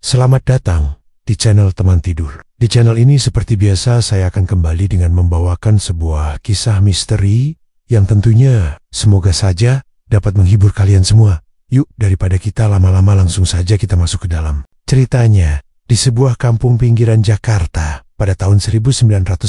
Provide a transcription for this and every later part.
Selamat datang di channel Teman Tidur. Di channel ini seperti biasa saya akan kembali dengan membawakan sebuah kisah misteri yang tentunya semoga saja dapat menghibur kalian semua. Yuk, daripada kita lama-lama langsung saja kita masuk ke dalam. Ceritanya, di sebuah kampung pinggiran Jakarta pada tahun 1995,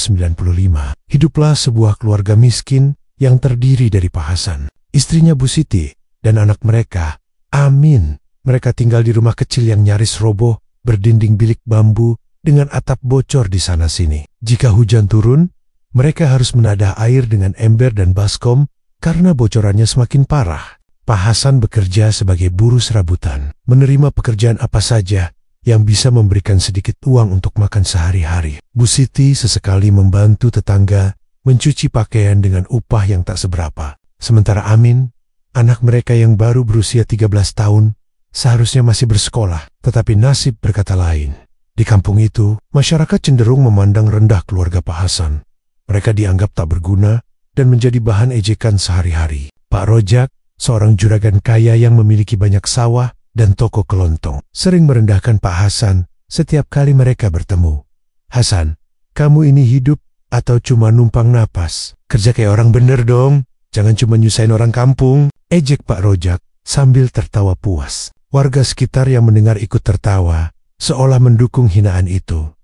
hiduplah sebuah keluarga miskin yang terdiri dari Pak Hasan, istrinya Bu Siti, dan anak mereka, Amin. Mereka tinggal di rumah kecil yang nyaris roboh, berdinding bilik bambu, dengan atap bocor di sana-sini. Jika hujan turun, mereka harus menadah air dengan ember dan baskom karena bocorannya semakin parah. Pak Hasan bekerja sebagai buruh serabutan, menerima pekerjaan apa saja yang bisa memberikan sedikit uang untuk makan sehari-hari. Bu Siti sesekali membantu tetangga mencuci pakaian dengan upah yang tak seberapa. Sementara Amin, anak mereka yang baru berusia 13 tahun, seharusnya masih bersekolah, tetapi nasib berkata lain. Di kampung itu, masyarakat cenderung memandang rendah keluarga Pak Hasan. Mereka dianggap tak berguna dan menjadi bahan ejekan sehari-hari. Pak Rojak, seorang juragan kaya yang memiliki banyak sawah dan toko kelontong, sering merendahkan Pak Hasan setiap kali mereka bertemu. "Hasan, kamu ini hidup atau cuma numpang napas? Kerja kayak orang bener dong, jangan cuma nyusahin orang kampung," ejek Pak Rojak sambil tertawa puas. Warga sekitar yang mendengar ikut tertawa, seolah mendukung hinaan itu.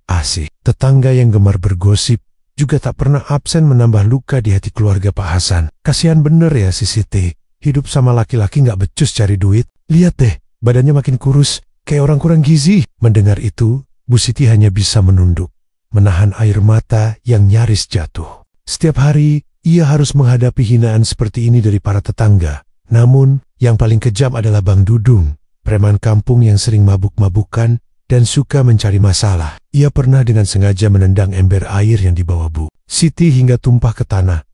Asih, tetangga yang gemar bergosip juga tak pernah absen menambah luka di hati keluarga Pak Hasan. Kasihan bener ya si Siti, hidup sama laki-laki gak becus cari duit. Lihat deh, badannya makin kurus, kayak orang kurang gizi. Mendengar itu, Bu Siti hanya bisa menunduk, menahan air mata yang nyaris jatuh. Setiap hari, ia harus menghadapi hinaan seperti ini dari para tetangga. Namun, yang paling kejam adalah Bang Dudung, preman kampung yang sering mabuk-mabukan dan suka mencari masalah. Ia pernah dengan sengaja menendang ember air yang dibawa Bu Siti hingga tumpah ke tanah.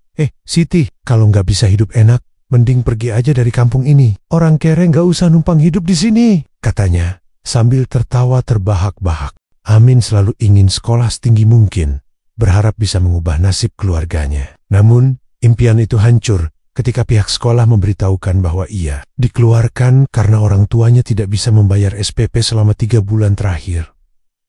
Siti, kalau nggak bisa hidup enak, mending pergi aja dari kampung ini. Orang kere nggak usah numpang hidup di sini," katanya, sambil tertawa terbahak-bahak. Amin selalu ingin sekolah setinggi mungkin, berharap bisa mengubah nasib keluarganya. Namun, impian itu hancur ketika pihak sekolah memberitahukan bahwa ia dikeluarkan karena orang tuanya tidak bisa membayar SPP selama 3 bulan terakhir.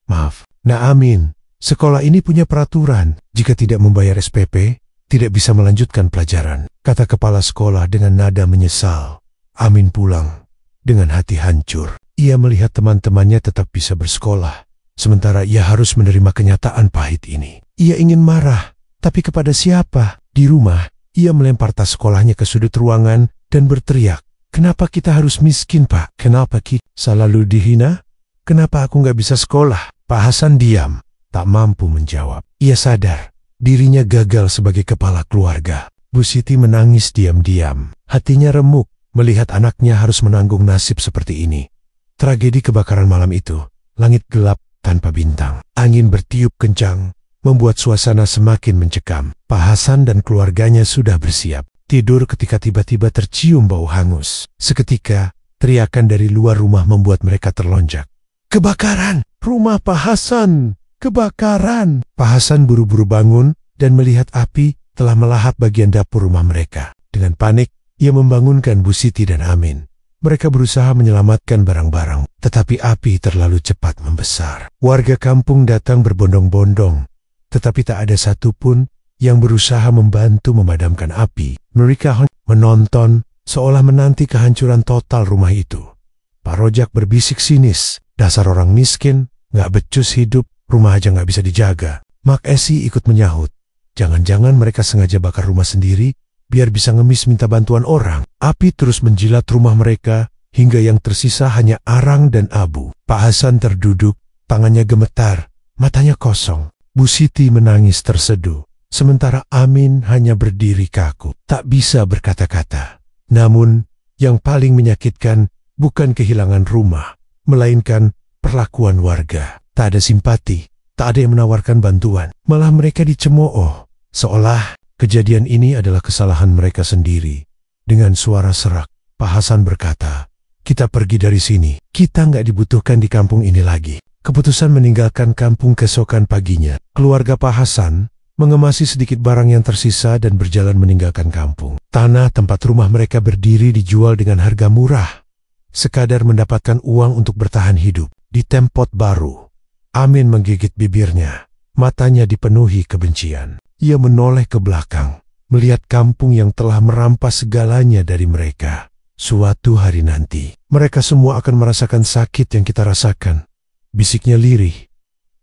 Maaf, Amin, sekolah ini punya peraturan, jika tidak membayar SPP, tidak bisa melanjutkan pelajaran, kata kepala sekolah dengan nada menyesal. Amin pulang dengan hati hancur. Ia melihat teman-temannya tetap bisa bersekolah, sementara ia harus menerima kenyataan pahit ini. Ia ingin marah, tapi kepada siapa? Di rumah, ia melempar tas sekolahnya ke sudut ruangan dan berteriak, "Kenapa kita harus miskin, Pak? Kenapa kita selalu dihina? Kenapa aku nggak bisa sekolah?" Pak Hasan diam, tak mampu menjawab. Ia sadar dirinya gagal sebagai kepala keluarga. Bu Siti menangis diam-diam. Hatinya remuk melihat anaknya harus menanggung nasib seperti ini. Tragedi kebakaran malam itu, langit gelap tanpa bintang. Angin bertiup kencang, membuat suasana semakin mencekam. Pak Hasan dan keluarganya sudah bersiap tidur ketika tiba-tiba tercium bau hangus. Seketika, teriakan dari luar rumah membuat mereka terlonjak. "Kebakaran! Rumah Pak Hasan! Kebakaran!" Pak Hasan buru-buru bangun dan melihat api telah melahap bagian dapur rumah mereka. Dengan panik, ia membangunkan Bu Siti dan Amin. Mereka berusaha menyelamatkan barang-barang, tetapi api terlalu cepat membesar. Warga kampung datang berbondong-bondong, tetapi tak ada satupun yang berusaha membantu memadamkan api. Mereka menonton seolah menanti kehancuran total rumah itu. Pak Rojak berbisik sinis, "Dasar orang miskin, nggak becus hidup, rumah aja nggak bisa dijaga." Mak Esi ikut menyahut, "Jangan-jangan mereka sengaja bakar rumah sendiri, biar bisa ngemis minta bantuan orang." Api terus menjilat rumah mereka, hingga yang tersisa hanya arang dan abu. Pak Hasan terduduk, tangannya gemetar, matanya kosong. Bu Siti menangis terseduh, sementara Amin hanya berdiri kaku, tak bisa berkata-kata. Namun, yang paling menyakitkan bukan kehilangan rumah, melainkan perlakuan warga. Tak ada simpati, tak ada yang menawarkan bantuan. Malah mereka dicemooh, seolah kejadian ini adalah kesalahan mereka sendiri. Dengan suara serak, Pak Hasan berkata, "Kita pergi dari sini. Kita nggak dibutuhkan di kampung ini lagi." Keputusan meninggalkan kampung keesokan paginya, keluarga Pak Hasan mengemasi sedikit barang yang tersisa dan berjalan meninggalkan kampung. Tanah tempat rumah mereka berdiri dijual dengan harga murah, sekadar mendapatkan uang untuk bertahan hidup. Di tempat baru, Amin menggigit bibirnya. Matanya dipenuhi kebencian. Ia menoleh ke belakang, melihat kampung yang telah merampas segalanya dari mereka. Suatu hari nanti, mereka semua akan merasakan sakit yang kita rasakan. Bisiknya lirih.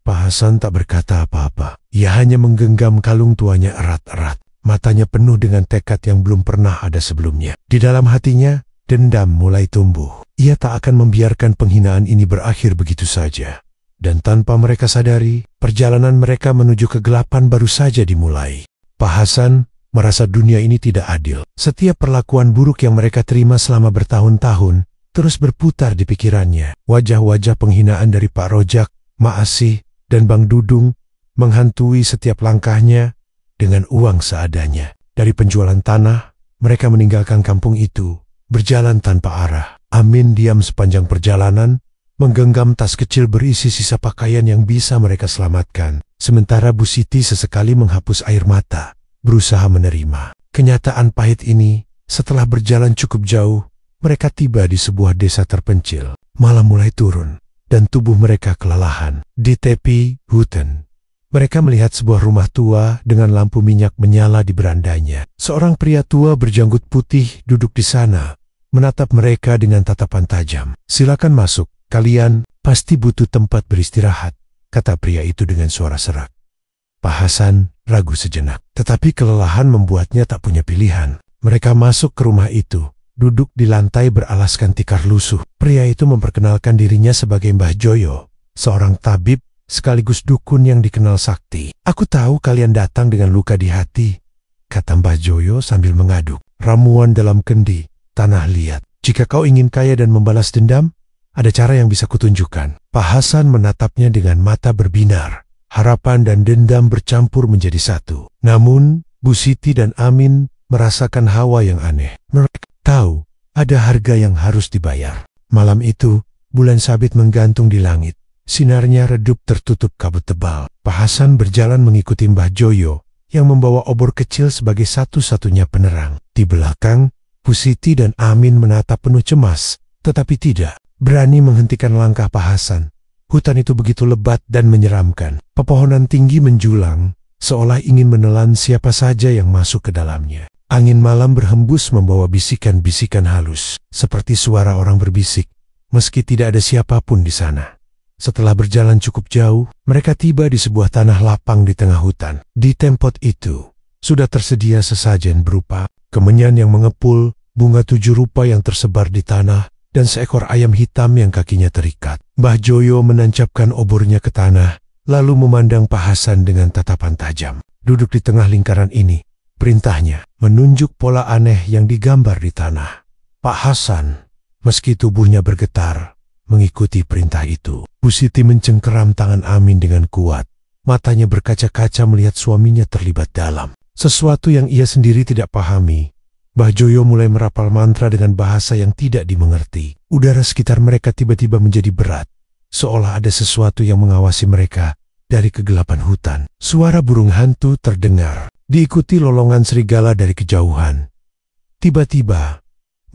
Pak Hasan tak berkata apa-apa. Ia hanya menggenggam kalung tuanya erat-erat. Matanya penuh dengan tekad yang belum pernah ada sebelumnya. Di dalam hatinya, dendam mulai tumbuh. Ia tak akan membiarkan penghinaan ini berakhir begitu saja. Dan tanpa mereka sadari, perjalanan mereka menuju kegelapan baru saja dimulai. Pak Hasan merasa dunia ini tidak adil. Setiap perlakuan buruk yang mereka terima selama bertahun-tahun terus berputar di pikirannya. Wajah-wajah penghinaan dari Pak Rojak, Mak Asih, dan Bang Dudung menghantui setiap langkahnya dengan uang seadanya. Dari penjualan tanah, mereka meninggalkan kampung itu, berjalan tanpa arah. Amin diam sepanjang perjalanan, menggenggam tas kecil berisi sisa pakaian yang bisa mereka selamatkan. Sementara Bu Siti sesekali menghapus air mata, berusaha menerima kenyataan pahit ini. Setelah berjalan cukup jauh, mereka tiba di sebuah desa terpencil. Malam mulai turun, dan tubuh mereka kelelahan. Di tepi hutan, mereka melihat sebuah rumah tua dengan lampu minyak menyala di berandanya. Seorang pria tua berjanggut putih duduk di sana, menatap mereka dengan tatapan tajam. "Silakan masuk. Kalian pasti butuh tempat beristirahat," kata pria itu dengan suara serak. Pak Hasan ragu sejenak, tetapi kelelahan membuatnya tak punya pilihan. Mereka masuk ke rumah itu, duduk di lantai beralaskan tikar lusuh. Pria itu memperkenalkan dirinya sebagai Mbah Joyo, seorang tabib sekaligus dukun yang dikenal sakti. "Aku tahu kalian datang dengan luka di hati," kata Mbah Joyo sambil mengaduk. "Ramuan dalam kendi, tanah liat. Jika kau ingin kaya dan membalas dendam, ada cara yang bisa kutunjukkan." Pak Hasan menatapnya dengan mata berbinar. Harapan dan dendam bercampur menjadi satu. Namun, Bu Siti dan Amin merasakan hawa yang aneh. Mereka tahu ada harga yang harus dibayar. Malam itu, bulan sabit menggantung di langit. Sinarnya redup tertutup kabut tebal. Pak Hasan berjalan mengikuti Mbah Joyo yang membawa obor kecil sebagai satu-satunya penerang. Di belakang, Bu Siti dan Amin menatap penuh cemas, tetapi tidak berani menghentikan langkah Pak Hasan. Hutan itu begitu lebat dan menyeramkan. Pepohonan tinggi menjulang, seolah ingin menelan siapa saja yang masuk ke dalamnya. Angin malam berhembus membawa bisikan-bisikan halus, seperti suara orang berbisik, meski tidak ada siapapun di sana. Setelah berjalan cukup jauh, mereka tiba di sebuah tanah lapang di tengah hutan. Di tempat itu, sudah tersedia sesajen berupa kemenyan yang mengepul, bunga 7 rupa yang tersebar di tanah, dan seekor ayam hitam yang kakinya terikat. Mbah Joyo menancapkan obornya ke tanah, lalu memandang Pak Hasan dengan tatapan tajam. Duduk di tengah lingkaran ini, perintahnya menunjuk pola aneh yang digambar di tanah. Pak Hasan, meski tubuhnya bergetar, mengikuti perintah itu. Bu Siti mencengkeram tangan Amin dengan kuat. Matanya berkaca-kaca melihat suaminya terlibat dalam sesuatu yang ia sendiri tidak pahami. Mbah Joyo mulai merapal mantra dengan bahasa yang tidak dimengerti. Udara sekitar mereka tiba-tiba menjadi berat, seolah ada sesuatu yang mengawasi mereka dari kegelapan hutan. Suara burung hantu terdengar, diikuti lolongan serigala dari kejauhan. Tiba-tiba,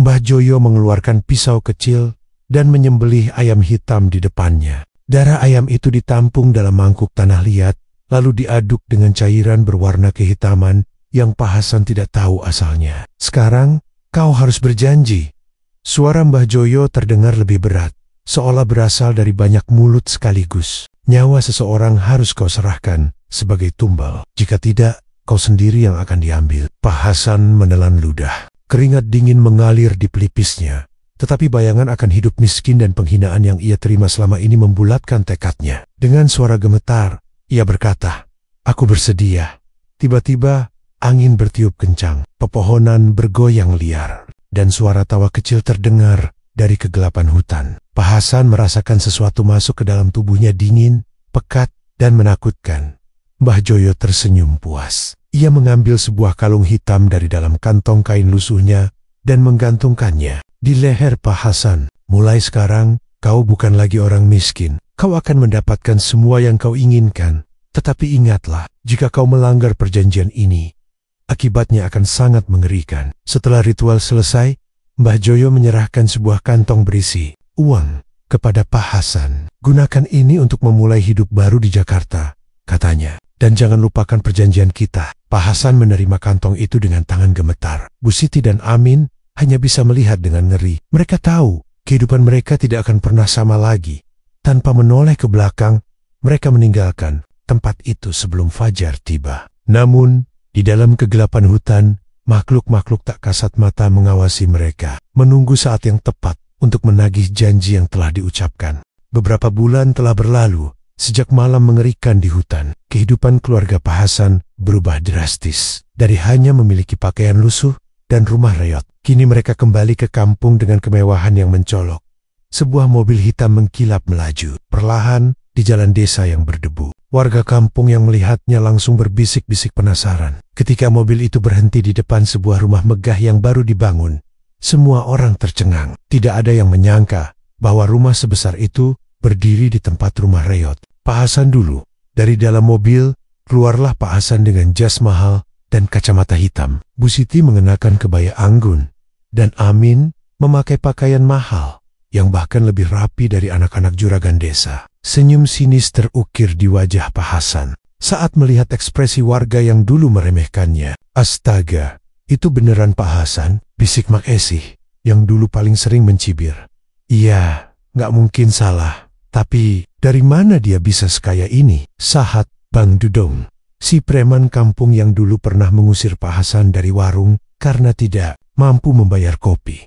Mbah Joyo mengeluarkan pisau kecil dan menyembelih ayam hitam di depannya. Darah ayam itu ditampung dalam mangkuk tanah liat, lalu diaduk dengan cairan berwarna kehitaman yang Pak Hasan tidak tahu asalnya. "Sekarang, kau harus berjanji." Suara Mbah Joyo terdengar lebih berat, seolah berasal dari banyak mulut sekaligus. "Nyawa seseorang harus kau serahkan sebagai tumbal. Jika tidak, kau sendiri yang akan diambil." Pak Hasan menelan ludah. Keringat dingin mengalir di pelipisnya. Tetapi bayangan akan hidup miskin dan penghinaan yang ia terima selama ini membulatkan tekadnya. Dengan suara gemetar, ia berkata, "Aku bersedia." Tiba-tiba, angin bertiup kencang, pepohonan bergoyang liar, dan suara tawa kecil terdengar dari kegelapan hutan. Pak Hasan merasakan sesuatu masuk ke dalam tubuhnya dingin, pekat, dan menakutkan. Mbah Joyo tersenyum puas. Ia mengambil sebuah kalung hitam dari dalam kantong kain lusuhnya dan menggantungkannya di leher Pak Hasan. "Mulai sekarang, kau bukan lagi orang miskin. Kau akan mendapatkan semua yang kau inginkan. Tetapi ingatlah, jika kau melanggar perjanjian ini, akibatnya akan sangat mengerikan." Setelah ritual selesai, Mbah Joyo menyerahkan sebuah kantong berisi uang kepada Pak Hasan. "Gunakan ini untuk memulai hidup baru di Jakarta," katanya. "Dan jangan lupakan perjanjian kita." Pak Hasan menerima kantong itu dengan tangan gemetar. Bu Siti dan Amin hanya bisa melihat dengan ngeri. Mereka tahu kehidupan mereka tidak akan pernah sama lagi. Tanpa menoleh ke belakang, mereka meninggalkan tempat itu sebelum fajar tiba. Namun, di dalam kegelapan hutan, makhluk-makhluk tak kasat mata mengawasi mereka, menunggu saat yang tepat untuk menagih janji yang telah diucapkan. Beberapa bulan telah berlalu sejak malam mengerikan di hutan. Kehidupan keluarga Pak Hasan berubah drastis. Dari hanya memiliki pakaian lusuh dan rumah reot, kini mereka kembali ke kampung dengan kemewahan yang mencolok. Sebuah mobil hitam mengkilap melaju perlahan di jalan desa yang berdebu. Warga kampung yang melihatnya langsung berbisik-bisik penasaran. Ketika mobil itu berhenti di depan sebuah rumah megah yang baru dibangun, semua orang tercengang. Tidak ada yang menyangka bahwa rumah sebesar itu berdiri di tempat rumah reot. Pak Hasan dulu. Dari dalam mobil, keluarlah Pak Hasan dengan jas mahal dan kacamata hitam. Bu Siti mengenakan kebaya anggun, dan Amin memakai pakaian mahal yang bahkan lebih rapi dari anak-anak juragan desa. Senyum sinis terukir di wajah Pak Hasan saat melihat ekspresi warga yang dulu meremehkannya. "Astaga, itu beneran Pak Hasan?" bisik Mak Esih yang dulu paling sering mencibir. "Iya, nggak mungkin salah. Tapi dari mana dia bisa sekaya ini?" Sahat Bang Dudong, si preman kampung yang dulu pernah mengusir Pak Hasan dari warung karena tidak mampu membayar kopi.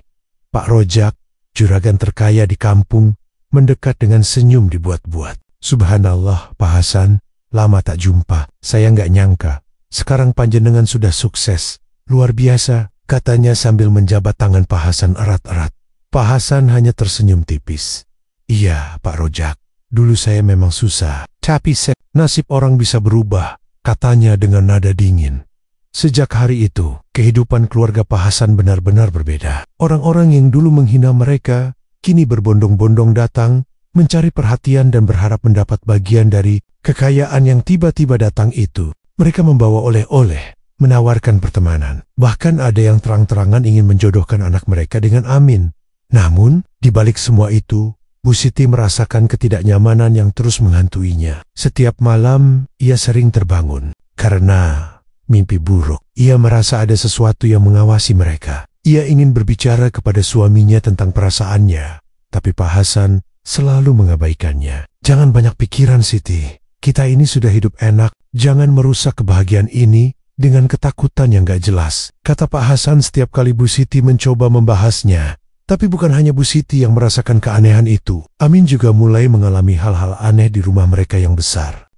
Pak Rojak, juragan terkaya di kampung, mendekat dengan senyum dibuat-buat. "Subhanallah Pak Hasan, lama tak jumpa. Saya nggak nyangka sekarang panjenengan sudah sukses. Luar biasa," katanya sambil menjabat tangan Pak Hasan erat-erat. Pak Hasan hanya tersenyum tipis. "Iya Pak Rojak, dulu saya memang susah. Tapi nasib orang bisa berubah," katanya dengan nada dingin. Sejak hari itu, kehidupan keluarga Pak Hasan benar-benar berbeda. Orang-orang yang dulu menghina mereka, kini berbondong-bondong datang, mencari perhatian dan berharap mendapat bagian dari kekayaan yang tiba-tiba datang itu. Mereka membawa oleh-oleh, menawarkan pertemanan. Bahkan ada yang terang-terangan ingin menjodohkan anak mereka dengan Amin. Namun, di balik semua itu, Bu Siti merasakan ketidaknyamanan yang terus menghantuinya. Setiap malam, ia sering terbangun karena mimpi buruk. Ia merasa ada sesuatu yang mengawasi mereka. Ia ingin berbicara kepada suaminya tentang perasaannya, tapi Pak Hasan selalu mengabaikannya. "Jangan banyak pikiran, Siti. Kita ini sudah hidup enak. Jangan merusak kebahagiaan ini dengan ketakutan yang gak jelas," kata Pak Hasan setiap kali Bu Siti mencoba membahasnya. Tapi bukan hanya Bu Siti yang merasakan keanehan itu. Amin juga mulai mengalami hal-hal aneh di rumah mereka yang besar.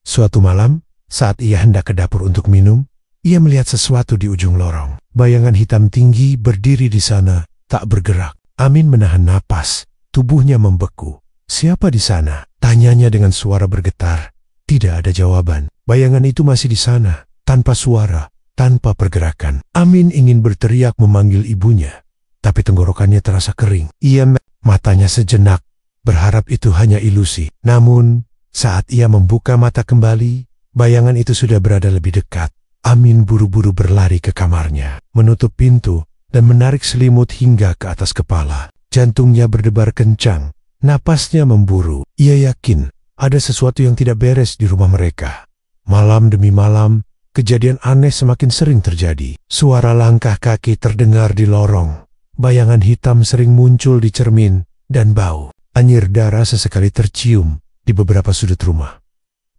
Suatu malam, saat ia hendak ke dapur untuk minum, ia melihat sesuatu di ujung lorong. Bayangan hitam tinggi berdiri di sana, tak bergerak. Amin menahan napas, tubuhnya membeku. "Siapa di sana?" tanyanya dengan suara bergetar. Tidak ada jawaban. Bayangan itu masih di sana, tanpa suara, tanpa pergerakan. Amin ingin berteriak memanggil ibunya, tapi tenggorokannya terasa kering. Ia matanya sejenak, berharap itu hanya ilusi. Namun, saat ia membuka mata kembali, bayangan itu sudah berada lebih dekat. Amin buru-buru berlari ke kamarnya, menutup pintu, dan menarik selimut hingga ke atas kepala. Jantungnya berdebar kencang, napasnya memburu. Ia yakin ada sesuatu yang tidak beres di rumah mereka. Malam demi malam, kejadian aneh semakin sering terjadi. Suara langkah kaki terdengar di lorong. Bayangan hitam sering muncul di cermin, dan bau anyir darah sesekali tercium di beberapa sudut rumah.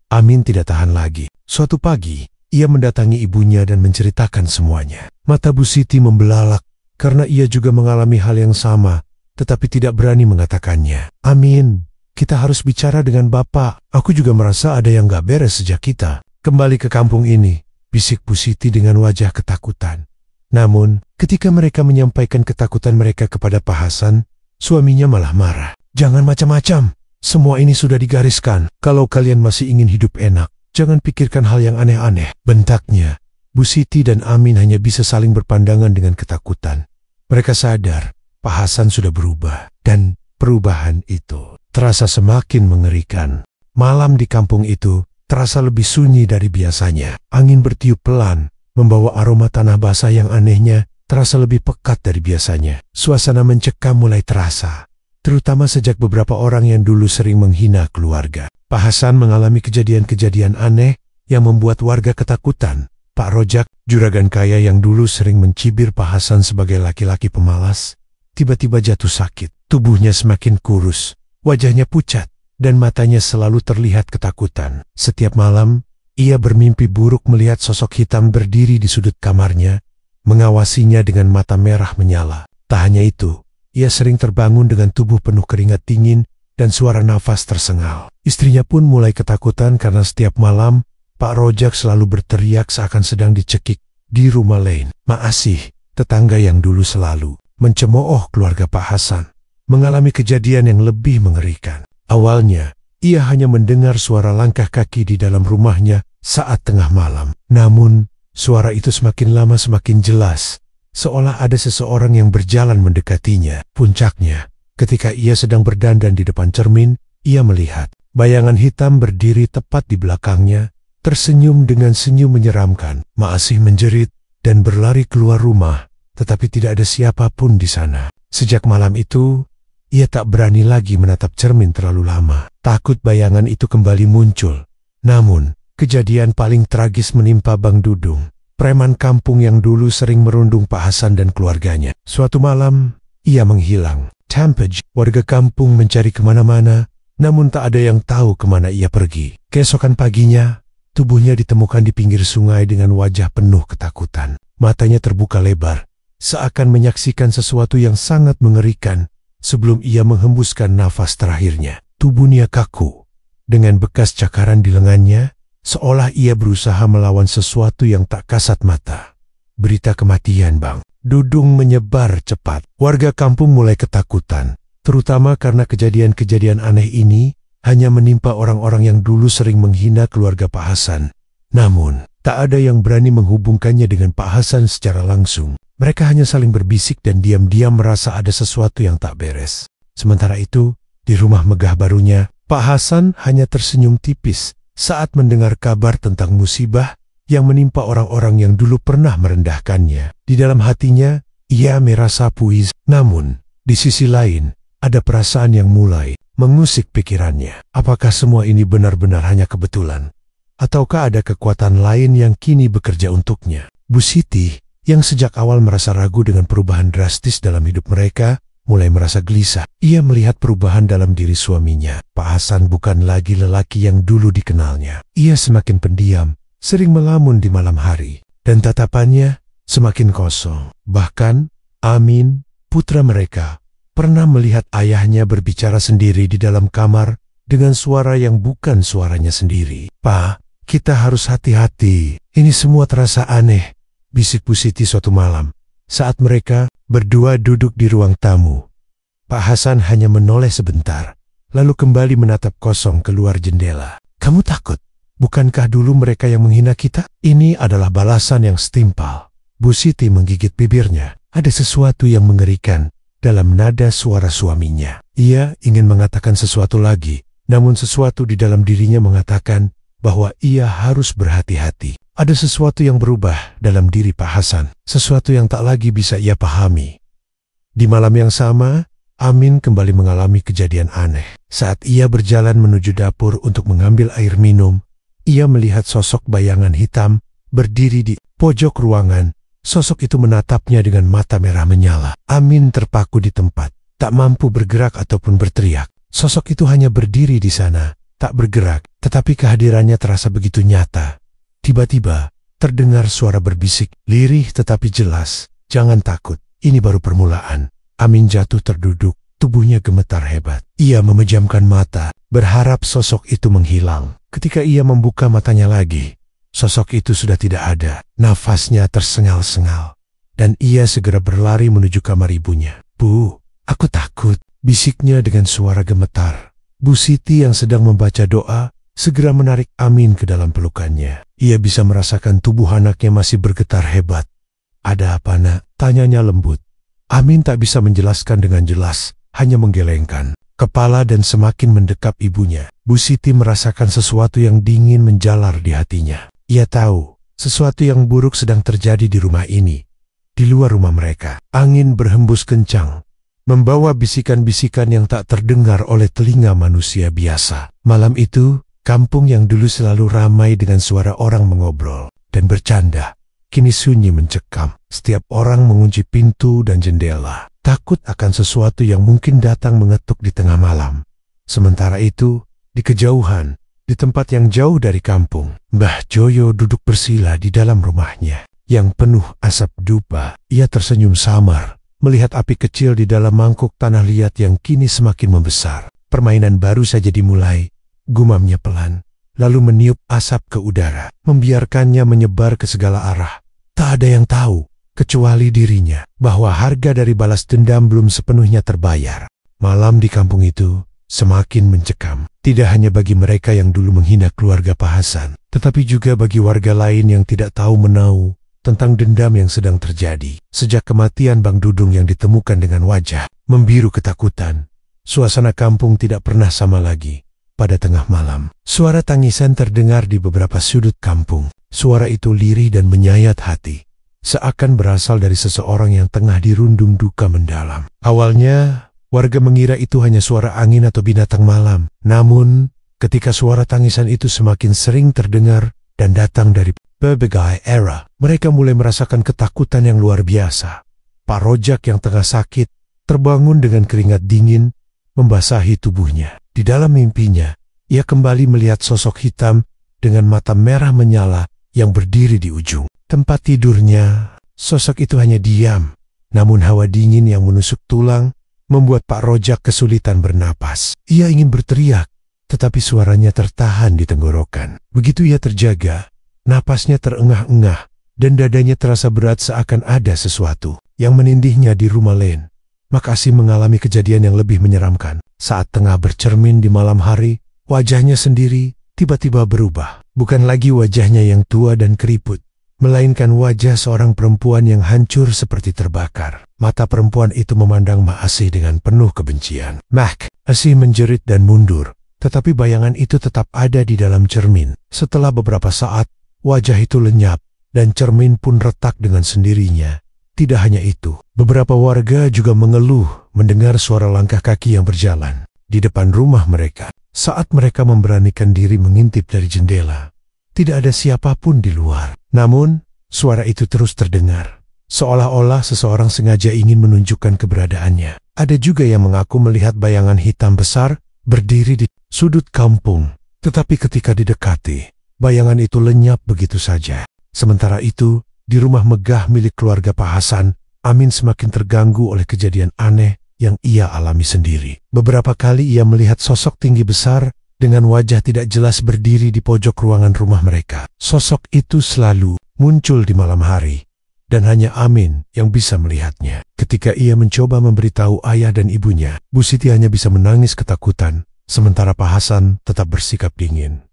Amin tidak tahan lagi. Suatu pagi, ia mendatangi ibunya dan menceritakan semuanya. Mata Bu Siti membelalak karena ia juga mengalami hal yang sama, tetapi tidak berani mengatakannya. "Amin, kita harus bicara dengan Bapak. Aku juga merasa ada yang gak beres sejak kita kembali ke kampung ini," bisik Bu Siti dengan wajah ketakutan. Namun, ketika mereka menyampaikan ketakutan mereka kepada Pak Hasan, suaminya malah marah. "Jangan macam-macam. Semua ini sudah digariskan. Kalau kalian masih ingin hidup enak, jangan pikirkan hal yang aneh-aneh," bentaknya. Bu Siti dan Amin hanya bisa saling berpandangan dengan ketakutan. Mereka sadar Pak Hasan sudah berubah, dan perubahan itu terasa semakin mengerikan. Malam di kampung itu terasa lebih sunyi dari biasanya. Angin bertiup pelan, membawa aroma tanah basah yang anehnya terasa lebih pekat dari biasanya. Suasana mencekam mulai terasa. terutama sejak beberapa orang yang dulu sering menghina keluarga. Pak Hasan mengalami kejadian-kejadian aneh yang membuat warga ketakutan. Pak Rojak, juragan kaya yang dulu sering mencibir Pak Hasan sebagai laki-laki pemalas, tiba-tiba jatuh sakit. Tubuhnya semakin kurus, wajahnya pucat, dan matanya selalu terlihat ketakutan. Setiap malam, ia bermimpi buruk melihat sosok hitam berdiri di sudut kamarnya, mengawasinya dengan mata merah menyala. Tak hanya itu, ia sering terbangun dengan tubuh penuh keringat dingin dan suara nafas tersengal. Istrinya pun mulai ketakutan karena setiap malam, Pak Rojak selalu berteriak seakan sedang dicekik di rumah lain. Maasih, tetangga yang dulu selalu mencemooh keluarga Pak Hasan, mengalami kejadian yang lebih mengerikan. Awalnya, ia hanya mendengar suara langkah kaki di dalam rumahnya saat tengah malam. Namun, suara itu semakin lama semakin jelas, seolah ada seseorang yang berjalan mendekatinya. Puncaknya, ketika ia sedang berdandan di depan cermin, ia melihat bayangan hitam berdiri tepat di belakangnya, tersenyum dengan senyum menyeramkan. Maasih menjerit dan berlari keluar rumah, tetapi tidak ada siapapun di sana. Sejak malam itu, ia tak berani lagi menatap cermin terlalu lama. Takut bayangan itu kembali muncul. Namun, kejadian paling tragis menimpa Bang Dudung, preman kampung yang dulu sering merundung Pak Hasan dan keluarganya. Suatu malam, ia menghilang. Tampage, warga kampung mencari kemana-mana, namun tak ada yang tahu kemana ia pergi. Keesokan paginya, tubuhnya ditemukan di pinggir sungai dengan wajah penuh ketakutan. Matanya terbuka lebar, seakan menyaksikan sesuatu yang sangat mengerikan sebelum ia menghembuskan nafas terakhirnya. Tubuhnya kaku, dengan bekas cakaran di lengannya, seolah ia berusaha melawan sesuatu yang tak kasat mata. Berita kematian Bang Dudung menyebar cepat. Warga kampung mulai ketakutan, terutama karena kejadian-kejadian aneh ini hanya menimpa orang-orang yang dulu sering menghina keluarga Pak Hasan. Namun, tak ada yang berani menghubungkannya dengan Pak Hasan secara langsung. Mereka hanya saling berbisik dan diam-diam merasa ada sesuatu yang tak beres. Sementara itu, di rumah megah barunya, Pak Hasan hanya tersenyum tipis saat mendengar kabar tentang musibah yang menimpa orang-orang yang dulu pernah merendahkannya. Di dalam hatinya, ia merasa puas. Namun, di sisi lain, ada perasaan yang mulai mengusik pikirannya. Apakah semua ini benar-benar hanya kebetulan? Ataukah ada kekuatan lain yang kini bekerja untuknya? Bu Siti, yang sejak awal merasa ragu dengan perubahan drastis dalam hidup mereka, mulai merasa gelisah. Ia melihat perubahan dalam diri suaminya. Pak Hasan bukan lagi lelaki yang dulu dikenalnya. Ia semakin pendiam, sering melamun di malam hari, dan tatapannya semakin kosong. Bahkan, Amin, putra mereka, pernah melihat ayahnya berbicara sendiri di dalam kamar dengan suara yang bukan suaranya sendiri. "Pak, kita harus hati-hati. Ini semua terasa aneh," bisik Bu Siti suatu malam, saat mereka berdua duduk di ruang tamu. Pak Hasan hanya menoleh sebentar, lalu kembali menatap kosong keluar jendela. "Kamu takut? Bukankah dulu mereka yang menghina kita?" Ini adalah balasan yang setimpal. Bu Siti menggigit bibirnya. Ada sesuatu yang mengerikan dalam nada suara suaminya. Ia ingin mengatakan sesuatu lagi, namun sesuatu di dalam dirinya mengatakan bahwa ia harus berhati-hati. Ada sesuatu yang berubah dalam diri Pak Hasan, sesuatu yang tak lagi bisa ia pahami. Di malam yang sama, Amin kembali mengalami kejadian aneh. Saat ia berjalan menuju dapur untuk mengambil air minum, ia melihat sosok bayangan hitam berdiri di pojok ruangan. Sosok itu menatapnya dengan mata merah menyala. Amin terpaku di tempat, tak mampu bergerak ataupun berteriak. Sosok itu hanya berdiri di sana, tak bergerak, tetapi kehadirannya terasa begitu nyata. Tiba-tiba, terdengar suara berbisik, lirih tetapi jelas, "Jangan takut, ini baru permulaan." Amin jatuh terduduk, tubuhnya gemetar hebat. Ia memejamkan mata, berharap sosok itu menghilang. Ketika ia membuka matanya lagi, sosok itu sudah tidak ada. Nafasnya tersengal-sengal, dan ia segera berlari menuju kamar ibunya. "Bu, aku takut," bisiknya dengan suara gemetar. Bu Siti yang sedang membaca doa, segera menarik Amin ke dalam pelukannya. Ia bisa merasakan tubuh anaknya masih bergetar hebat. "Ada apa, Nak?" tanyanya lembut. Amin tak bisa menjelaskan dengan jelas, hanya menggelengkan kepala dan semakin mendekap ibunya. Bu Siti merasakan sesuatu yang dingin menjalar di hatinya. Ia tahu, sesuatu yang buruk sedang terjadi di rumah ini, di luar rumah mereka. Angin berhembus kencang, membawa bisikan-bisikan yang tak terdengar oleh telinga manusia biasa. Malam itu, kampung yang dulu selalu ramai dengan suara orang mengobrol dan bercanda, kini sunyi mencekam. Setiap orang mengunci pintu dan jendela, takut akan sesuatu yang mungkin datang mengetuk di tengah malam. Sementara itu, di kejauhan, di tempat yang jauh dari kampung, Mbah Joyo duduk bersila di dalam rumahnya yang penuh asap dupa. Ia tersenyum samar melihat api kecil di dalam mangkuk tanah liat yang kini semakin membesar. Permainan baru saja dimulai, gumamnya pelan, lalu meniup asap ke udara, membiarkannya menyebar ke segala arah. Tak ada yang tahu, kecuali dirinya, bahwa harga dari balas dendam belum sepenuhnya terbayar. Malam di kampung itu semakin mencekam, tidak hanya bagi mereka yang dulu menghina keluarga Pak Hasan, tetapi juga bagi warga lain yang tidak tahu menau tentang dendam yang sedang terjadi. Sejak kematian Bang Dudung yang ditemukan dengan wajah membiru ketakutan, suasana kampung tidak pernah sama lagi. Pada tengah malam, suara tangisan terdengar di beberapa sudut kampung. Suara itu lirih dan menyayat hati, seakan berasal dari seseorang yang tengah dirundung duka mendalam. Awalnya, warga mengira itu hanya suara angin atau binatang malam. Namun, ketika suara tangisan itu semakin sering terdengar dan datang dari berbagai arah, mereka mulai merasakan ketakutan yang luar biasa. Pak Rojak yang tengah sakit terbangun dengan keringat dingin membasahi tubuhnya. Di dalam mimpinya, ia kembali melihat sosok hitam dengan mata merah menyala yang berdiri di ujung tempat tidurnya. Sosok itu hanya diam, namun hawa dingin yang menusuk tulang membuat Pak Rojak kesulitan bernapas. Ia ingin berteriak, tetapi suaranya tertahan di tenggorokan. Begitu ia terjaga, napasnya terengah-engah dan dadanya terasa berat seakan ada sesuatu yang menindihnya di rumah lain. Makasim mengalami kejadian yang lebih menyeramkan. Saat tengah bercermin di malam hari, wajahnya sendiri tiba-tiba berubah. Bukan lagi wajahnya yang tua dan keriput, melainkan wajah seorang perempuan yang hancur seperti terbakar. Mata perempuan itu memandang Mak Asih dengan penuh kebencian. Mak Asih menjerit dan mundur, tetapi bayangan itu tetap ada di dalam cermin. Setelah beberapa saat, wajah itu lenyap dan cermin pun retak dengan sendirinya. Tidak hanya itu, beberapa warga juga mengeluh mendengar suara langkah kaki yang berjalan di depan rumah mereka. Saat mereka memberanikan diri mengintip dari jendela, tidak ada siapapun di luar. Namun, suara itu terus terdengar, seolah-olah seseorang sengaja ingin menunjukkan keberadaannya. Ada juga yang mengaku melihat bayangan hitam besar berdiri di sudut kampung, tetapi ketika didekati, bayangan itu lenyap begitu saja. Sementara itu, di rumah megah milik keluarga Pak Hasan, Amin semakin terganggu oleh kejadian aneh yang ia alami sendiri. Beberapa kali ia melihat sosok tinggi besar dengan wajah tidak jelas berdiri di pojok ruangan rumah mereka. Sosok itu selalu muncul di malam hari, dan hanya Amin yang bisa melihatnya. Ketika ia mencoba memberitahu ayah dan ibunya, Bu Siti hanya bisa menangis ketakutan, sementara Pak Hasan tetap bersikap dingin.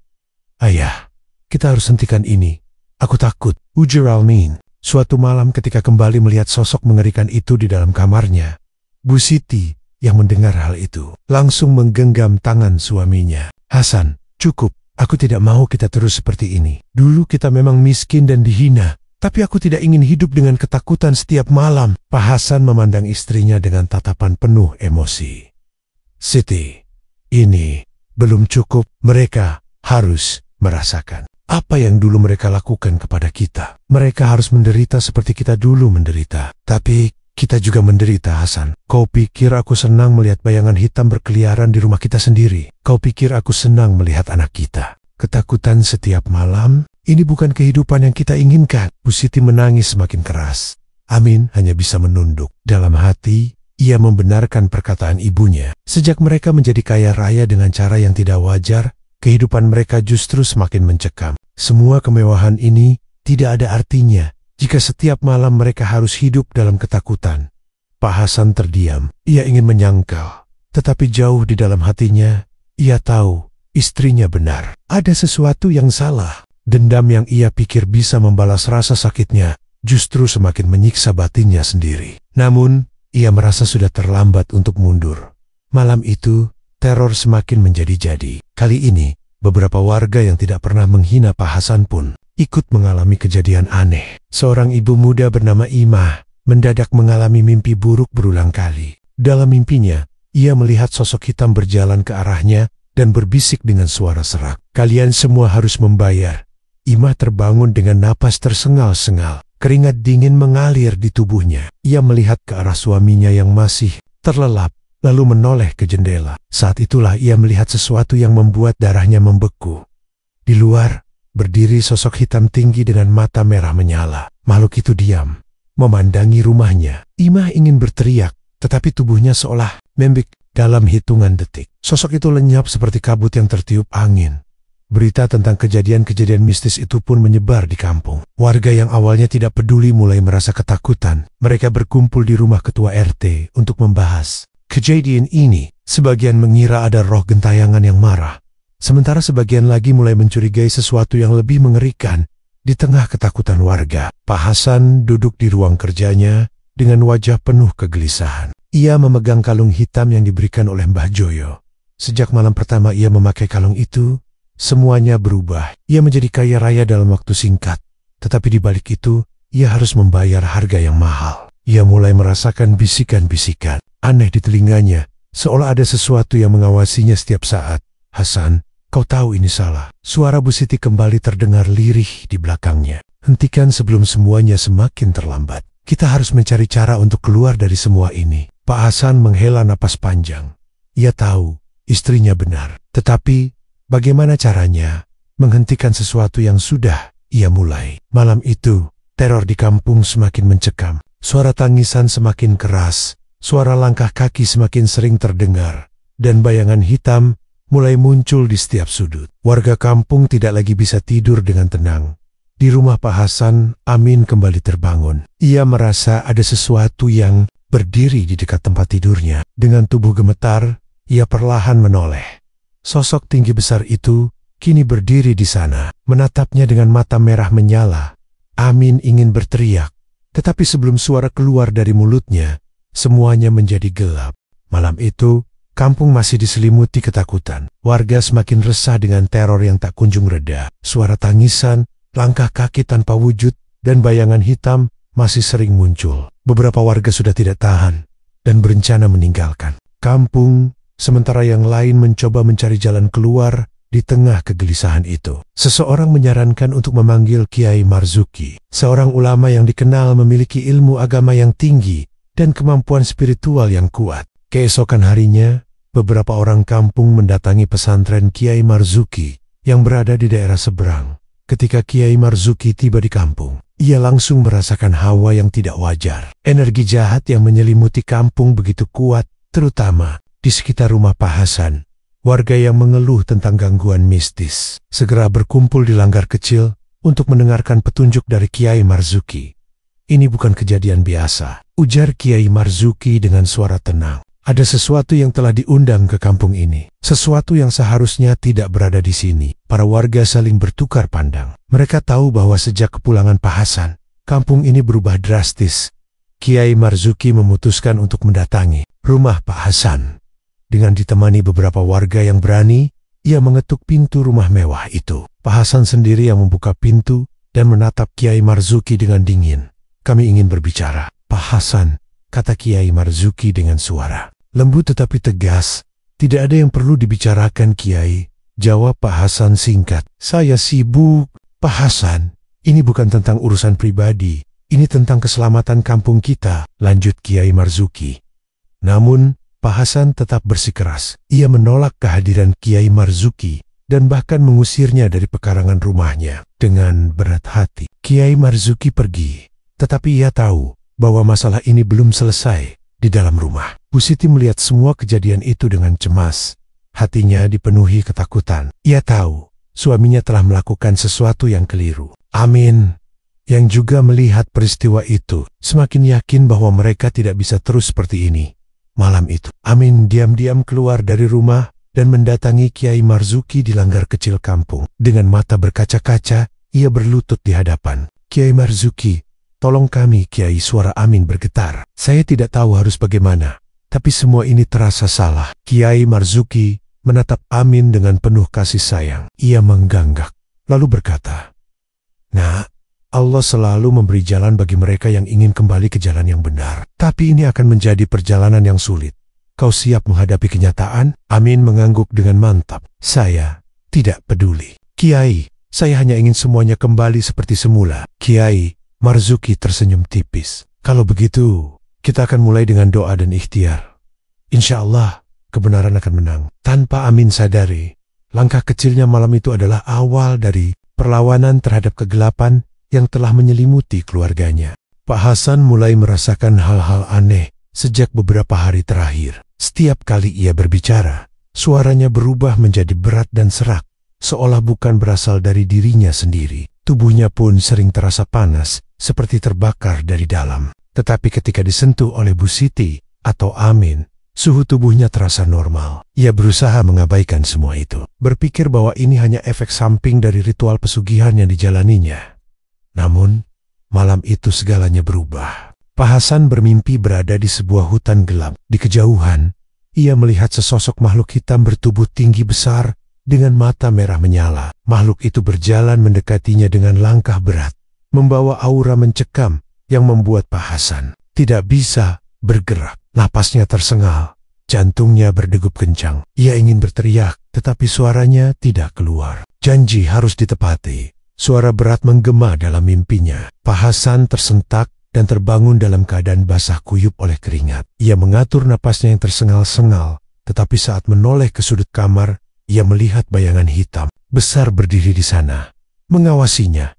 "Ayah, kita harus hentikan ini. Aku takut," ujar Almin. Suatu malam ketika kembali melihat sosok mengerikan itu di dalam kamarnya, Bu Siti yang mendengar hal itu langsung menggenggam tangan suaminya. "Hasan, cukup. Aku tidak mau kita terus seperti ini. Dulu kita memang miskin dan dihina, tapi aku tidak ingin hidup dengan ketakutan setiap malam." Pak Hasan memandang istrinya dengan tatapan penuh emosi. "Siti, ini belum cukup. Mereka harus merasakan apa yang dulu mereka lakukan kepada kita. Mereka harus menderita seperti kita dulu menderita. Tapi kita juga menderita, Hasan. Kau pikir aku senang melihat bayangan hitam berkeliaran di rumah kita sendiri? Kau pikir aku senang melihat anak kita ketakutan setiap malam? Ini bukan kehidupan yang kita inginkan." Bu Siti menangis semakin keras. Amin hanya bisa menunduk. Dalam hati, ia membenarkan perkataan ibunya. Sejak mereka menjadi kaya raya dengan cara yang tidak wajar, kehidupan mereka justru semakin mencekam. Semua kemewahan ini tidak ada artinya jika setiap malam mereka harus hidup dalam ketakutan. Pak Hasan terdiam. Ia ingin menyangkal, tetapi jauh di dalam hatinya, ia tahu istrinya benar. Ada sesuatu yang salah. Dendam yang ia pikir bisa membalas rasa sakitnya justru semakin menyiksa batinnya sendiri. Namun, ia merasa sudah terlambat untuk mundur. Malam itu, teror semakin menjadi-jadi. Kali ini, beberapa warga yang tidak pernah menghina Pak Hasan pun ikut mengalami kejadian aneh. Seorang ibu muda bernama Imah mendadak mengalami mimpi buruk berulang kali. Dalam mimpinya, ia melihat sosok hitam berjalan ke arahnya dan berbisik dengan suara serak. "Kalian semua harus membayar." Imah terbangun dengan napas tersengal-sengal. Keringat dingin mengalir di tubuhnya. Ia melihat ke arah suaminya yang masih terlelap, lalu menoleh ke jendela. Saat itulah ia melihat sesuatu yang membuat darahnya membeku. Di luar, berdiri sosok hitam tinggi dengan mata merah menyala. Makhluk itu diam, memandangi rumahnya. Imah ingin berteriak, tetapi tubuhnya seolah membik dalam hitungan detik. Sosok itu lenyap seperti kabut yang tertiup angin. Berita tentang kejadian-kejadian mistis itu pun menyebar di kampung. Warga yang awalnya tidak peduli mulai merasa ketakutan. Mereka berkumpul di rumah ketua RT untuk membahas kejadian ini. Sebagian mengira ada roh gentayangan yang marah, sementara sebagian lagi mulai mencurigai sesuatu yang lebih mengerikan. Di tengah ketakutan warga, Pak Hasan duduk di ruang kerjanya dengan wajah penuh kegelisahan. Ia memegang kalung hitam yang diberikan oleh Mbah Joyo. Sejak malam pertama ia memakai kalung itu, semuanya berubah. Ia menjadi kaya raya dalam waktu singkat. Tetapi di balik itu, ia harus membayar harga yang mahal. Ia mulai merasakan bisikan-bisikan aneh di telinganya, seolah ada sesuatu yang mengawasinya setiap saat. "Hasan, kau tahu ini salah." Suara Bu Siti kembali terdengar lirih di belakangnya. "Hentikan sebelum semuanya semakin terlambat. Kita harus mencari cara untuk keluar dari semua ini." Pak Hasan menghela napas panjang. Ia tahu istrinya benar, tetapi bagaimana caranya menghentikan sesuatu yang sudah ia mulai? Malam itu, teror di kampung semakin mencekam. Suara tangisan semakin keras, suara langkah kaki semakin sering terdengar, dan bayangan hitam mulai muncul di setiap sudut. Warga kampung tidak lagi bisa tidur dengan tenang. Di rumah Pak Hasan, Amin kembali terbangun. Ia merasa ada sesuatu yang berdiri di dekat tempat tidurnya. Dengan tubuh gemetar, ia perlahan menoleh. Sosok tinggi besar itu kini berdiri di sana, menatapnya dengan mata merah menyala. Amin ingin berteriak, tetapi sebelum suara keluar dari mulutnya, semuanya menjadi gelap. Malam itu, kampung masih diselimuti ketakutan. Warga semakin resah dengan teror yang tak kunjung reda. Suara tangisan, langkah kaki tanpa wujud, dan bayangan hitam masih sering muncul. Beberapa warga sudah tidak tahan dan berencana meninggalkan kampung. Sementara yang lain mencoba mencari jalan keluar di tengah kegelisahan itu. Seseorang menyarankan untuk memanggil Kiai Marzuki, seorang ulama yang dikenal memiliki ilmu agama yang tinggi dan kemampuan spiritual yang kuat. Keesokan harinya, beberapa orang kampung mendatangi pesantren Kiai Marzuki yang berada di daerah seberang. Ketika Kiai Marzuki tiba di kampung, ia langsung merasakan hawa yang tidak wajar. Energi jahat yang menyelimuti kampung begitu kuat, terutama di sekitar rumah Pak Hasan. Warga yang mengeluh tentang gangguan mistis segera berkumpul di langgar kecil untuk mendengarkan petunjuk dari Kiai Marzuki. "Ini bukan kejadian biasa," ujar Kiai Marzuki dengan suara tenang. "Ada sesuatu yang telah diundang ke kampung ini. Sesuatu yang seharusnya tidak berada di sini." Para warga saling bertukar pandang. Mereka tahu bahwa sejak kepulangan Pak Hasan, kampung ini berubah drastis. Kiai Marzuki memutuskan untuk mendatangi rumah Pak Hasan. Dengan ditemani beberapa warga yang berani, ia mengetuk pintu rumah mewah itu. Pak Hasan sendiri yang membuka pintu dan menatap Kiai Marzuki dengan dingin. "Kami ingin berbicara." "Pak Hasan," kata Kiai Marzuki dengan suara lembut tetapi tegas. "Tidak ada yang perlu dibicarakan, Kiai," jawab Pak Hasan singkat. "Saya sibuk." "Pak Hasan, ini bukan tentang urusan pribadi. Ini tentang keselamatan kampung kita," lanjut Kiai Marzuki. Namun, Pak Hasan tetap bersikeras. Ia menolak kehadiran Kiai Marzuki dan bahkan mengusirnya dari pekarangan rumahnya. Dengan berat hati, Kiai Marzuki pergi. Tetapi ia tahu bahwa masalah ini belum selesai di dalam rumah. Bu Siti melihat semua kejadian itu dengan cemas. Hatinya dipenuhi ketakutan. Ia tahu suaminya telah melakukan sesuatu yang keliru. Amin, yang juga melihat peristiwa itu, semakin yakin bahwa mereka tidak bisa terus seperti ini. Malam itu, Amin diam-diam keluar dari rumah dan mendatangi Kiai Marzuki di langgar kecil kampung. Dengan mata berkaca-kaca, ia berlutut di hadapan. "Kiai Marzuki, tolong kami, Kiai," suara Amin bergetar. "Saya tidak tahu harus bagaimana, tapi semua ini terasa salah." Kiai Marzuki menatap Amin dengan penuh kasih sayang. Ia mengganggak, lalu berkata, "Nak, Allah selalu memberi jalan bagi mereka yang ingin kembali ke jalan yang benar. Tapi ini akan menjadi perjalanan yang sulit. Kau siap menghadapi kenyataan? Amin mengangguk dengan mantap. Saya tidak peduli. Kiai, saya hanya ingin semuanya kembali seperti semula. Kiai Marzuki tersenyum tipis. Kalau begitu, kita akan mulai dengan doa dan ikhtiar. Insya Allah, kebenaran akan menang. Tanpa Amin sadari, langkah kecilnya malam itu adalah awal dari perlawanan terhadap kegelapan yang telah menyelimuti keluarganya. Pak Hasan mulai merasakan hal-hal aneh sejak beberapa hari terakhir. Setiap kali ia berbicara, suaranya berubah menjadi berat dan serak, seolah bukan berasal dari dirinya sendiri. Tubuhnya pun sering terasa panas, seperti terbakar dari dalam. Tetapi ketika disentuh oleh Bu Siti atau Amin, suhu tubuhnya terasa normal. Ia berusaha mengabaikan semua itu, berpikir bahwa ini hanya efek samping dari ritual pesugihan yang dijalaninya. Namun, malam itu segalanya berubah. Pak Hasan bermimpi berada di sebuah hutan gelap. Di kejauhan, ia melihat sesosok makhluk hitam bertubuh tinggi besar dengan mata merah menyala. Makhluk itu berjalan mendekatinya dengan langkah berat, membawa aura mencekam yang membuat Pak Hasan tidak bisa bergerak. Napasnya tersengal, jantungnya berdegup kencang. Ia ingin berteriak, tetapi suaranya tidak keluar. Janji harus ditepati. Suara berat menggema dalam mimpinya. Pak Hasan tersentak dan terbangun dalam keadaan basah kuyup oleh keringat. Ia mengatur napasnya yang tersengal-sengal, tetapi saat menoleh ke sudut kamar, ia melihat bayangan hitam besar berdiri di sana, mengawasinya.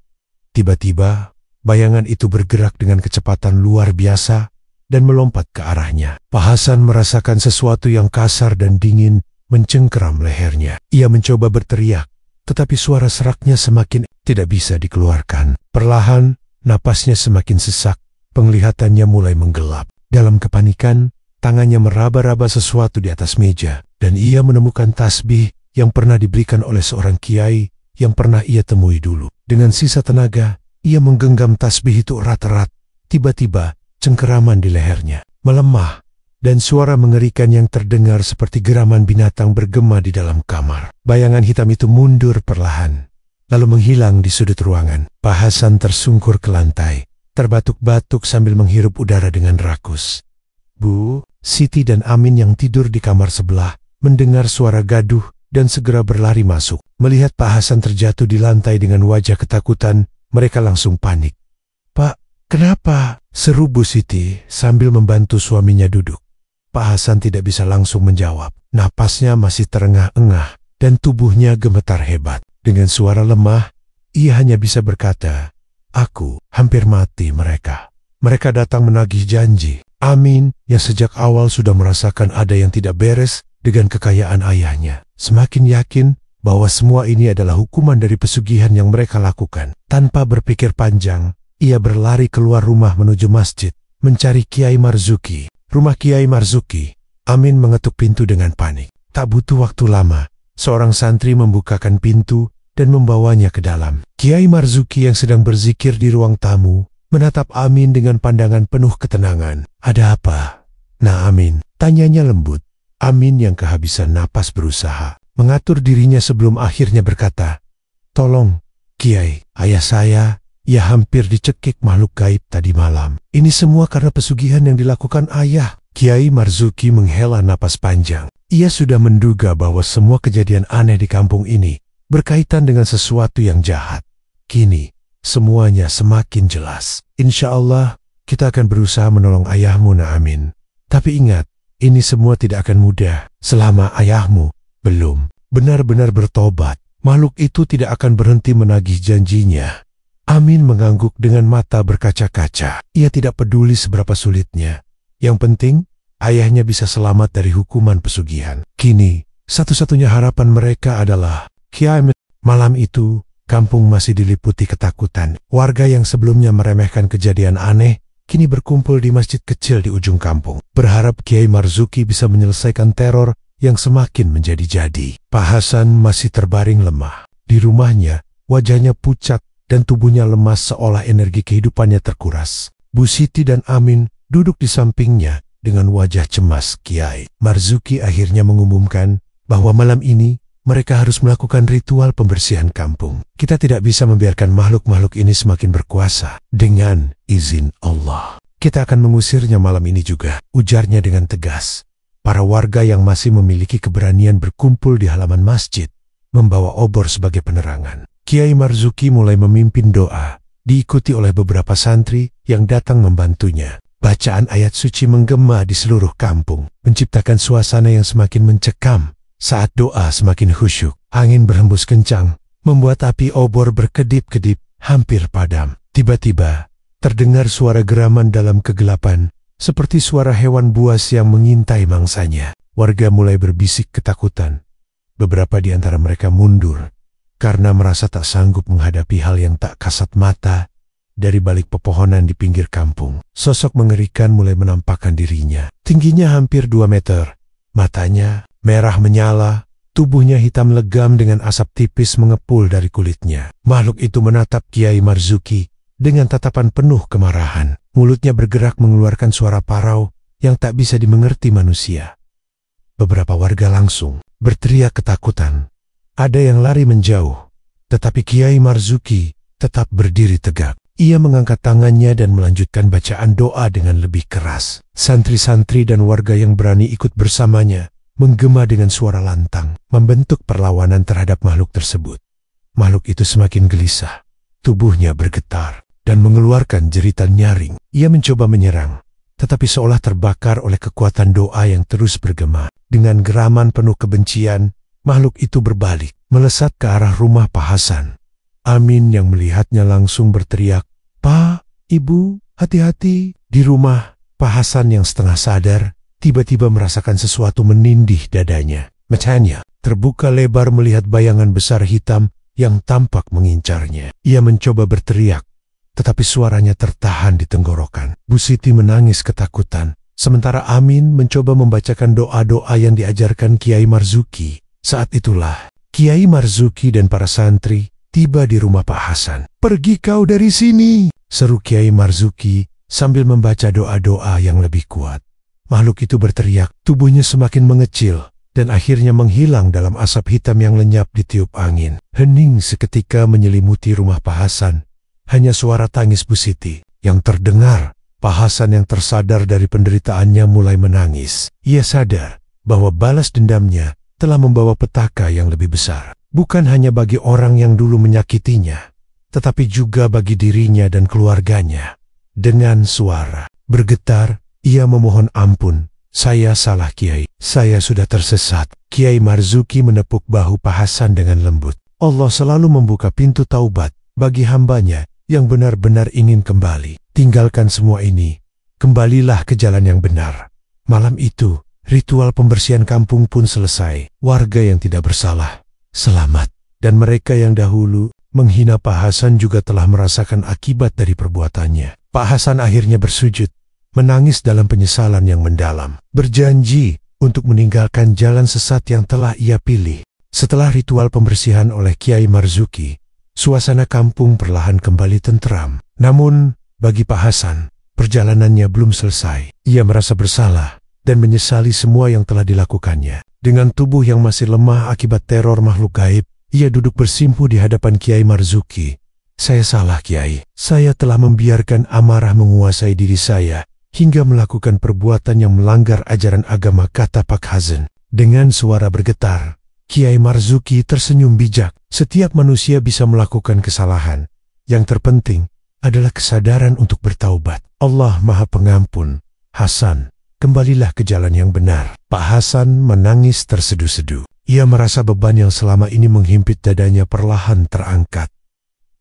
Tiba-tiba, bayangan itu bergerak dengan kecepatan luar biasa dan melompat ke arahnya. Pak Hasan merasakan sesuatu yang kasar dan dingin mencengkeram lehernya. Ia mencoba berteriak, tetapi suara seraknya semakin tidak bisa dikeluarkan. Perlahan, napasnya semakin sesak, penglihatannya mulai menggelap. Dalam kepanikan, tangannya meraba-raba sesuatu di atas meja, dan ia menemukan tasbih yang pernah diberikan oleh seorang kiai yang pernah ia temui dulu. Dengan sisa tenaga, ia menggenggam tasbih itu erat-erat. Tiba-tiba, cengkeraman di lehernya melemah, dan suara mengerikan yang terdengar seperti geraman binatang bergema di dalam kamar. Bayangan hitam itu mundur perlahan, lalu menghilang di sudut ruangan. Pak Hasan tersungkur ke lantai, terbatuk-batuk sambil menghirup udara dengan rakus. Bu Siti dan Amin yang tidur di kamar sebelah mendengar suara gaduh dan segera berlari masuk. Melihat Pak Hasan terjatuh di lantai dengan wajah ketakutan, mereka langsung panik. "Pak, kenapa?" seru Bu Siti sambil membantu suaminya duduk. Pak Hasan tidak bisa langsung menjawab. Napasnya masih terengah-engah dan tubuhnya gemetar hebat. Dengan suara lemah, ia hanya bisa berkata, "Aku hampir mati mereka. Mereka datang menagih janji." Amin, yang sejak awal sudah merasakan ada yang tidak beres dengan kekayaan ayahnya, semakin yakin bahwa semua ini adalah hukuman dari pesugihan yang mereka lakukan. Tanpa berpikir panjang, ia berlari keluar rumah menuju masjid, mencari Kiai Marzuki. Rumah Kiai Marzuki. Amin mengetuk pintu dengan panik. Tak butuh waktu lama, seorang santri membukakan pintu dan membawanya ke dalam. Kiai Marzuki yang sedang berzikir di ruang tamu, menatap Amin dengan pandangan penuh ketenangan. "Ada apa?" "Nah Amin," tanyanya lembut. Amin yang kehabisan napas berusaha mengatur dirinya sebelum akhirnya berkata, "Tolong, Kiai, ayah saya, ia hampir dicekik makhluk gaib tadi malam. Ini semua karena pesugihan yang dilakukan ayah." Kiai Marzuki menghela napas panjang. Ia sudah menduga bahwa semua kejadian aneh di kampung ini berkaitan dengan sesuatu yang jahat. Kini, semuanya semakin jelas. "Insya Allah, kita akan berusaha menolong ayahmu, Na Amin. Tapi ingat, ini semua tidak akan mudah selama ayahmu belum benar-benar bertobat. Makhluk itu tidak akan berhenti menagih janjinya." Amin mengangguk dengan mata berkaca-kaca. Ia tidak peduli seberapa sulitnya. Yang penting, ayahnya bisa selamat dari hukuman pesugihan. Kini, satu-satunya harapan mereka adalah kiamat. Malam itu, kampung masih diliputi ketakutan. Warga yang sebelumnya meremehkan kejadian aneh, kini berkumpul di masjid kecil di ujung kampung, berharap Kiai Marzuki bisa menyelesaikan teror yang semakin menjadi-jadi. Pak Hasan masih terbaring lemah. Di rumahnya, wajahnya pucat dan tubuhnya lemas seolah energi kehidupannya terkuras. Bu Siti dan Amin duduk di sampingnya dengan wajah cemas. Kiai Marzuki akhirnya mengumumkan bahwa malam ini mereka harus melakukan ritual pembersihan kampung. Kita tidak bisa membiarkan makhluk-makhluk ini semakin berkuasa. Dengan izin Allah, kita akan mengusirnya malam ini juga, ujarnya dengan tegas. Para warga yang masih memiliki keberanian berkumpul di halaman masjid, membawa obor sebagai penerangan. Kiai Marzuki mulai memimpin doa, diikuti oleh beberapa santri yang datang membantunya. Bacaan ayat suci menggema di seluruh kampung, menciptakan suasana yang semakin mencekam. Saat doa semakin khusyuk, angin berhembus kencang, membuat api obor berkedip-kedip, hampir padam. Tiba-tiba, terdengar suara geraman dalam kegelapan, seperti suara hewan buas yang mengintai mangsanya. Warga mulai berbisik ketakutan. Beberapa di antara mereka mundur, karena merasa tak sanggup menghadapi hal yang tak kasat mata. Dari balik pepohonan di pinggir kampung, sosok mengerikan mulai menampakkan dirinya. Tingginya hampir 2 meter, matanya merah menyala, tubuhnya hitam legam dengan asap tipis mengepul dari kulitnya. Makhluk itu menatap Kiai Marzuki dengan tatapan penuh kemarahan. Mulutnya bergerak mengeluarkan suara parau yang tak bisa dimengerti manusia. Beberapa warga langsung berteriak ketakutan. Ada yang lari menjauh, tetapi Kiai Marzuki tetap berdiri tegak. Ia mengangkat tangannya dan melanjutkan bacaan doa dengan lebih keras. Santri-santri dan warga yang berani ikut bersamanya menggema dengan suara lantang, membentuk perlawanan terhadap makhluk tersebut. Makhluk itu semakin gelisah, tubuhnya bergetar, dan mengeluarkan jeritan nyaring. Ia mencoba menyerang, tetapi seolah terbakar oleh kekuatan doa yang terus bergema. Dengan geraman penuh kebencian, makhluk itu berbalik, melesat ke arah rumah Pak Hasan. Amin yang melihatnya langsung berteriak, "Pak, Ibu, hati-hati!" Di rumah, Pak Hasan yang setengah sadar, tiba-tiba merasakan sesuatu menindih dadanya. Matanya terbuka lebar melihat bayangan besar hitam yang tampak mengincarnya. Ia mencoba berteriak, tetapi suaranya tertahan di tenggorokan. Bu Siti menangis ketakutan, sementara Amin mencoba membacakan doa-doa yang diajarkan Kiai Marzuki. Saat itulah, Kiai Marzuki dan para santri tiba di rumah Pak Hasan. "Pergi kau dari sini!" seru Kiai Marzuki sambil membaca doa-doa yang lebih kuat. Makhluk itu berteriak, tubuhnya semakin mengecil, dan akhirnya menghilang dalam asap hitam yang lenyap ditiup angin. Hening seketika menyelimuti rumah Pak Hasan. Hanya suara tangis Bu Siti yang terdengar. Pak Hasan yang tersadar dari penderitaannya mulai menangis. Ia sadar bahwa balas dendamnya telah membawa petaka yang lebih besar. Bukan hanya bagi orang yang dulu menyakitinya, tetapi juga bagi dirinya dan keluarganya. Dengan suara bergetar, ia memohon ampun. "Saya salah Kiai, saya sudah tersesat." Kiai Marzuki menepuk bahu Pak Hasan dengan lembut. Allah selalu membuka pintu taubat bagi hambanya yang benar-benar ingin kembali. Tinggalkan semua ini, kembalilah ke jalan yang benar. Malam itu, ritual pembersihan kampung pun selesai. Warga yang tidak bersalah selamat, dan mereka yang dahulu menghina Pak Hasan juga telah merasakan akibat dari perbuatannya. Pak Hasan akhirnya bersujud, menangis dalam penyesalan yang mendalam, berjanji untuk meninggalkan jalan sesat yang telah ia pilih. Setelah ritual pembersihan oleh Kiai Marzuki, suasana kampung perlahan kembali tentram. Namun, bagi Pak Hasan, perjalanannya belum selesai. Ia merasa bersalah dan menyesali semua yang telah dilakukannya. Dengan tubuh yang masih lemah akibat teror makhluk gaib, ia duduk bersimpuh di hadapan Kiai Marzuki. "Saya salah Kiai, saya telah membiarkan amarah menguasai diri saya hingga melakukan perbuatan yang melanggar ajaran agama," kata Pak Hasan. Dengan suara bergetar, Kiai Marzuki tersenyum bijak. Setiap manusia bisa melakukan kesalahan. Yang terpenting adalah kesadaran untuk bertaubat. Allah Maha Pengampun. "Hasan, kembalilah ke jalan yang benar." Pak Hasan menangis terseduh-seduh. Ia merasa beban yang selama ini menghimpit dadanya perlahan terangkat.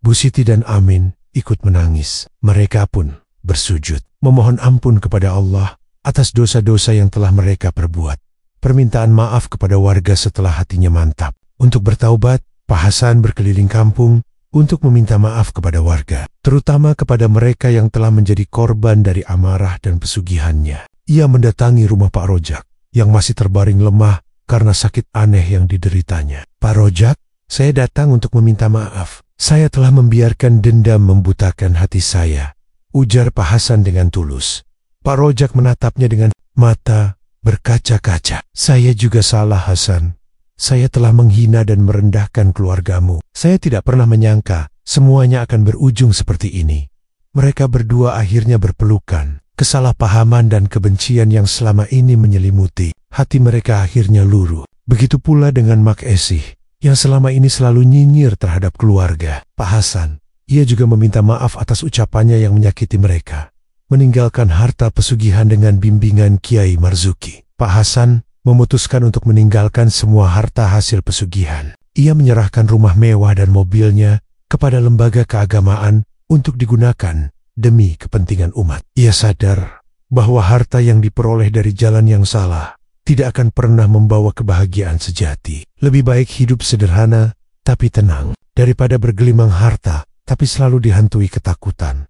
Bu Siti dan Amin ikut menangis. Mereka pun bersujud, memohon ampun kepada Allah atas dosa-dosa yang telah mereka perbuat. Permintaan maaf kepada warga setelah hatinya mantap. Untuk bertaubat, Pak Hasan berkeliling kampung untuk meminta maaf kepada warga, terutama kepada mereka yang telah menjadi korban dari amarah dan pesugihannya. Ia mendatangi rumah Pak Rojak yang masih terbaring lemah karena sakit aneh yang dideritanya. "Pak Rojak, saya datang untuk meminta maaf. Saya telah membiarkan dendam membutakan hati saya," ujar Pak Hasan dengan tulus. Pak Rojak menatapnya dengan mata berkaca-kaca. "Saya juga salah Hasan. saya telah menghina dan merendahkan keluargamu. Saya tidak pernah menyangka semuanya akan berujung seperti ini. Mereka berdua akhirnya berpelukan. Kesalahpahaman dan kebencian yang selama ini menyelimuti hati mereka akhirnya luruh. Begitu pula dengan Mak Esih, yang selama ini selalu nyinyir terhadap keluarga Pak Hasan. Ia juga meminta maaf atas ucapannya yang menyakiti mereka. Meninggalkan harta pesugihan dengan bimbingan Kiai Marzuki, Pak Hasan memutuskan untuk meninggalkan semua harta hasil pesugihan. Ia menyerahkan rumah mewah dan mobilnya kepada lembaga keagamaan untuk digunakan demi kepentingan umat. Ia sadar bahwa harta yang diperoleh dari jalan yang salah tidak akan pernah membawa kebahagiaan sejati. Lebih baik hidup sederhana tapi tenang daripada bergelimang harta tapi selalu dihantui ketakutan,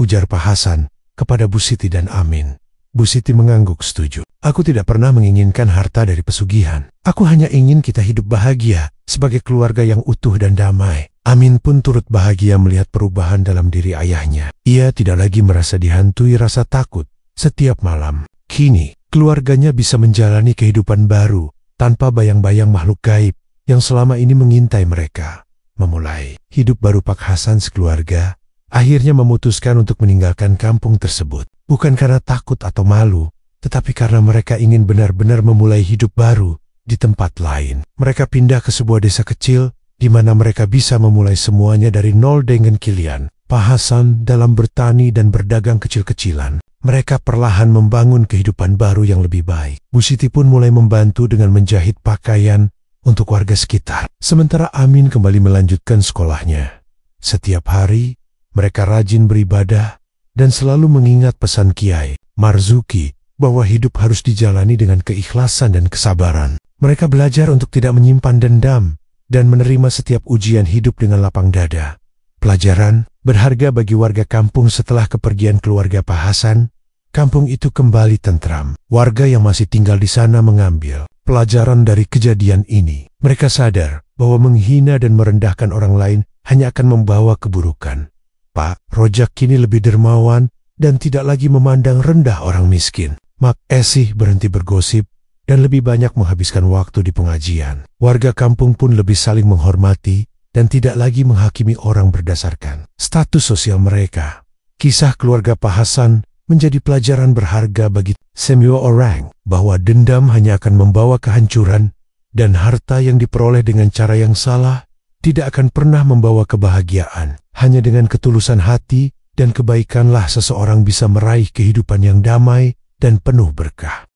ujar Pak Hasan kepada Bu Siti dan Amin. Bu Siti mengangguk setuju. Aku tidak pernah menginginkan harta dari pesugihan. Aku hanya ingin kita hidup bahagia sebagai keluarga yang utuh dan damai. Amin pun turut bahagia melihat perubahan dalam diri ayahnya. Ia tidak lagi merasa dihantui rasa takut setiap malam. Kini, keluarganya bisa menjalani kehidupan baru tanpa bayang-bayang makhluk gaib yang selama ini mengintai mereka. Memulai hidup baru Pak Hasan sekeluarga akhirnya memutuskan untuk meninggalkan kampung tersebut. Bukan karena takut atau malu, tetapi karena mereka ingin benar-benar memulai hidup baru di tempat lain. Mereka pindah ke sebuah desa kecil di mana mereka bisa memulai semuanya dari nol dengan Kilian, Pak Hasan dalam bertani dan berdagang kecil-kecilan. Mereka perlahan membangun kehidupan baru yang lebih baik. Bu Siti pun mulai membantu dengan menjahit pakaian untuk warga sekitar. Sementara Amin kembali melanjutkan sekolahnya. Setiap hari, mereka rajin beribadah dan selalu mengingat pesan Kiai Marzuki bahwa hidup harus dijalani dengan keikhlasan dan kesabaran. Mereka belajar untuk tidak menyimpan dendam dan menerima setiap ujian hidup dengan lapang dada. Pelajaran berharga bagi warga kampung. Setelah kepergian keluarga Pak Hasan, kampung itu kembali tentram. Warga yang masih tinggal di sana mengambil pelajaran dari kejadian ini. Mereka sadar bahwa menghina dan merendahkan orang lain hanya akan membawa keburukan. Pak Rojak kini lebih dermawan dan tidak lagi memandang rendah orang miskin. Mak Esih berhenti bergosip dan lebih banyak menghabiskan waktu di pengajian. Warga kampung pun lebih saling menghormati dan tidak lagi menghakimi orang berdasarkan status sosial mereka. Kisah keluarga Pak Hasan menjadi pelajaran berharga bagi semua orang bahwa dendam hanya akan membawa kehancuran dan harta yang diperoleh dengan cara yang salah tidak akan pernah membawa kebahagiaan. Hanya dengan ketulusan hati dan kebaikanlah seseorang bisa meraih kehidupan yang damai dan penuh berkah.